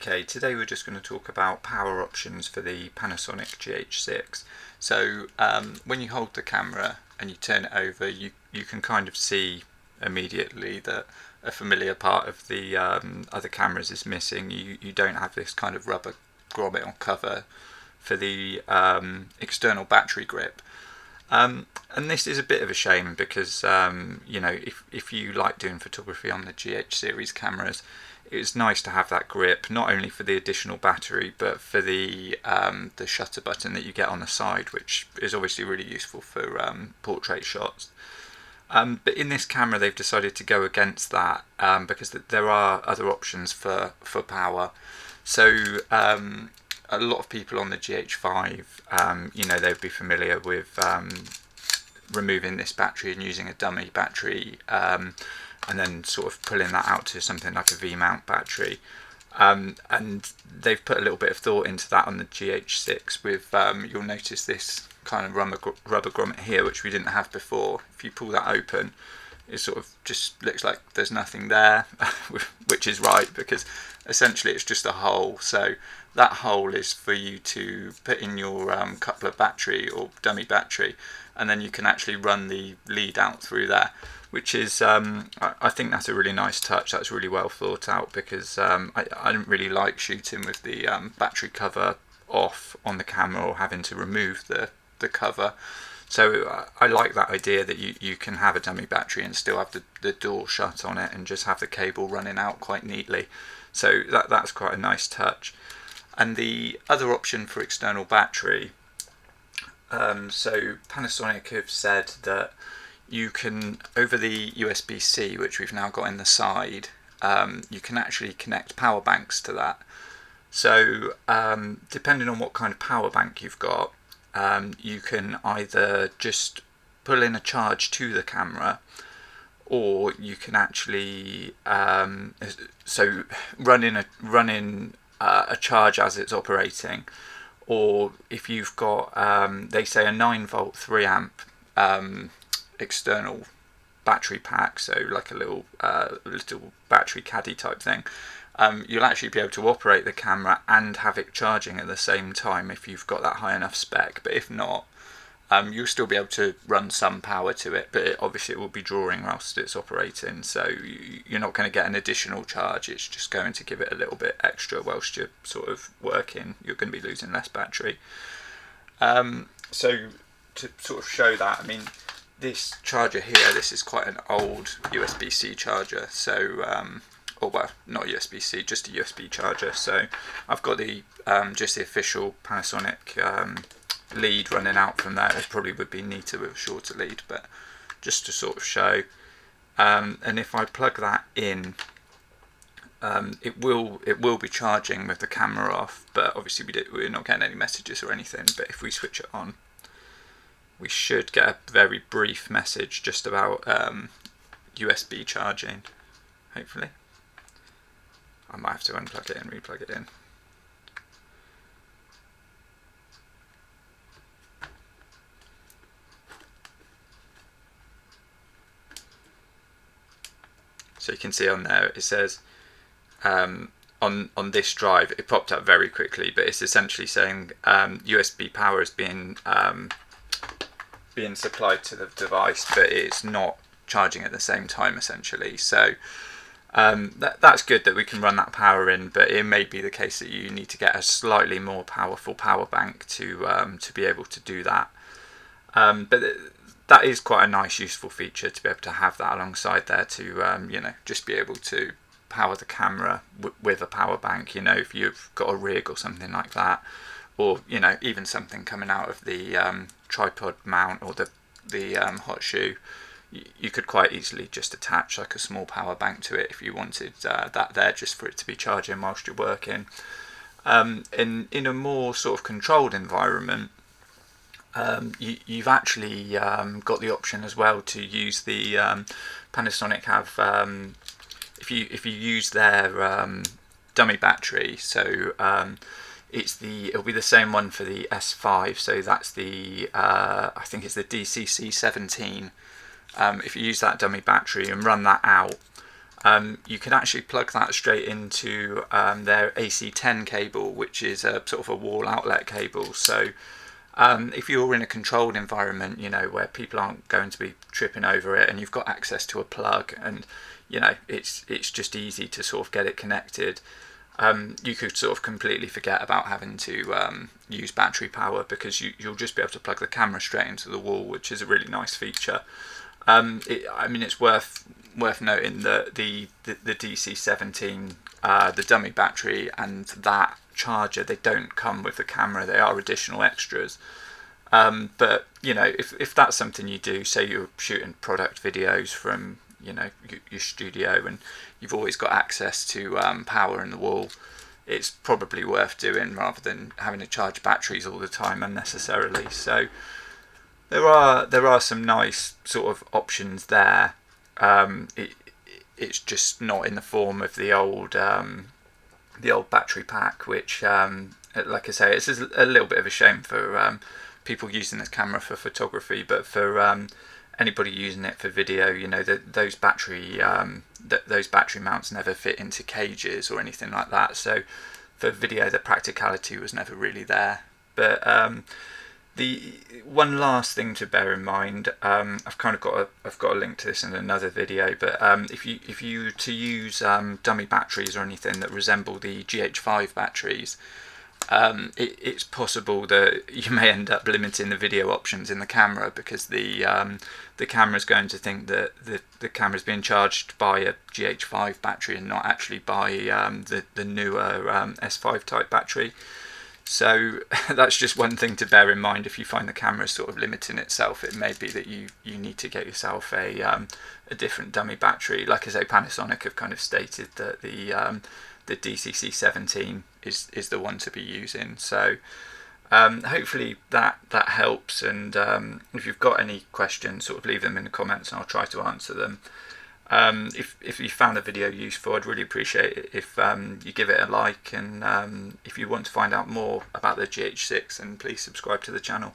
Okay, today we're just going to talk about power options for the Panasonic GH6. So when you hold the camera and you turn it over, you can kind of see immediately that a familiar part of the other cameras is missing. You don't have this kind of rubber grommet on cover for the external battery grip. And this is a bit of a shame because you know, if you like doing photography on the GH series cameras, it's nice to have that grip, not only for the additional battery but for the shutter button that you get on the side, which is obviously really useful for portrait shots. But in this camera they've decided to go against that because there are other options for power. So a lot of people on the GH5, you know, they'd be familiar with removing this battery and using a dummy battery, and then sort of pulling that out to something like a V-mount battery. And they've put a little bit of thought into that on the GH6 with, you'll notice this kind of rubber grommet here, which we didn't have before. If you pull that open, it sort of just looks like there's nothing there, which is right, because essentially it's just a hole. So that hole is for you to put in your coupler battery or dummy battery, and then you can actually run the lead out through there, which is, I think that's a really nice touch. That's really well thought out, because I don't really like shooting with the battery cover off on the camera or having to remove the cover. So I like that idea that you can have a dummy battery and still have the door shut on it and just have the cable running out quite neatly. So that's quite a nice touch. And the other option for external battery, so Panasonic have said that you can, over the USB-C, which we've now got in the side, you can actually connect power banks to that. So depending on what kind of power bank you've got, you can either just pull in a charge to the camera, or you can actually so run in a charge as it's operating. Or if you've got, they say, a 9-volt 3-amp external battery pack, so like a little battery caddy type thing, you'll actually be able to operate the camera and have it charging at the same time if you've got that high enough spec. But if not, you'll still be able to run some power to it, but obviously it will be drawing whilst it's operating, so you're not going to get an additional charge. It's just going to give it a little bit extra whilst you're sort of working. You're going to be losing less battery. So to sort of show that, I mean, this charger here, this is quite an old USB-C charger, so or well, not USB-C, just a USB charger. So I've got the just the official Panasonic lead running out from there. It probably would be neater with a shorter lead, but just to sort of show. And if I plug that in, it will be charging with the camera off, but obviously we're not getting any messages or anything. But if we switch it on, we should get a very brief message just about USB charging, hopefully. I might have to unplug it and replug it in. So you can see on there it says on this drive, it popped up very quickly, but it's essentially saying USB power is being supplied to the device, but it's not charging at the same time essentially. So that's good that we can run that power in, but it may be the case that you need to get a slightly more powerful power bank to be able to do that. But that is quite a nice, useful feature to be able to have that alongside there to you know, just be able to power the camera with a power bank. You know, if you've got a rig or something like that, or you know, even something coming out of the tripod mount or the hot shoe, you could quite easily just attach like a small power bank to it if you wanted that there, just for it to be charging whilst you're working. In a more sort of controlled environment, you've actually got the option as well to use the Panasonic have if you use their dummy battery. So it'll be the same one for the S5. So that's the I think it's the DCC17. If you use that dummy battery and run that out, you can actually plug that straight into their AC10 cable, which is a sort of a wall outlet cable. So if you're in a controlled environment, you know, where people aren't going to be tripping over it, and you've got access to a plug, and you know, it's just easy to sort of get it connected, you could sort of completely forget about having to use battery power, because you'll just be able to plug the camera straight into the wall, which is a really nice feature. I mean, it's worth noting that the DC17, the dummy battery, and that charger, they don't come with the camera. They are additional extras. But you know, if that's something you do, say you're shooting product videos from, you know, your studio, and you've always got access to power in the wall, it's probably worth doing, rather than having to charge batteries all the time unnecessarily. So there are some nice sort of options there. It's just not in the form of the old battery pack, which like I say, it's a little bit of a shame for people using this camera for photography, but for anybody using it for video, you know, those battery mounts never fit into cages or anything like that. So for video, the practicality was never really there. But the one last thing to bear in mind, I've got a link to this in another video, but if you to use dummy batteries or anything that resemble the GH5 batteries, it's possible that you may end up limiting the video options in the camera, because the camera is going to think that the camera is being charged by a GH5 battery and not actually by the newer S5 type battery. So that's just one thing to bear in mind. If you find the camera sort of limiting itself, it may be that you need to get yourself a different dummy battery. Like I say, Panasonic have kind of stated that the DCC17 is the one to be using. So hopefully that helps, and if you've got any questions, sort of leave them in the comments and I'll try to answer them. If you found the video useful, I'd really appreciate it if you give it a like, and if you want to find out more about the GH6, then please subscribe to the channel.